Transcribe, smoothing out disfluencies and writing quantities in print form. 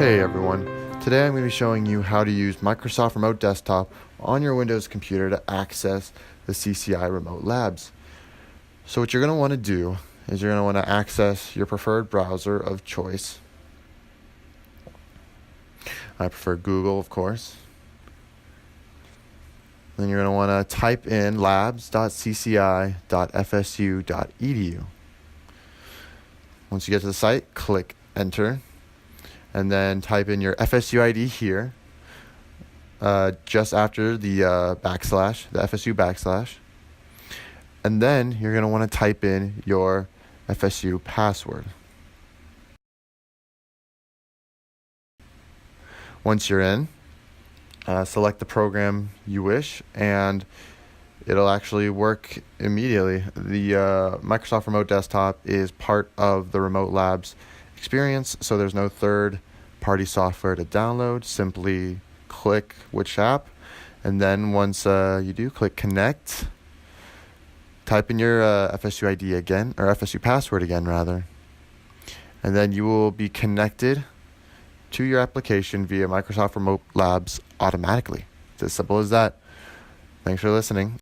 Hey everyone, today I'm going to be showing you how to use Microsoft Remote Desktop on your Windows computer to access the CCI Remote Labs. So what you're going to want to do is you're going to want to access your preferred browser of choice. I prefer Google, of course. Then you're going to want to type in labs.cci.fsu.edu. Once you get to the site, click Enter. And then type in your FSU ID here, just after the backslash, the FSU backslash. And then you're going to want to type in your FSU password. Once you're in, select the program you wish, and it'll actually work immediately. The Microsoft Remote Desktop is part of the Remote Labs experience, so there's no third-party software to download. Simply click which app, and then once you do, click Connect. Type in your FSU ID again, or FSU password again, rather, and then you will be connected to your application via Microsoft Remote Labs automatically. It's as simple as that. Thanks for listening.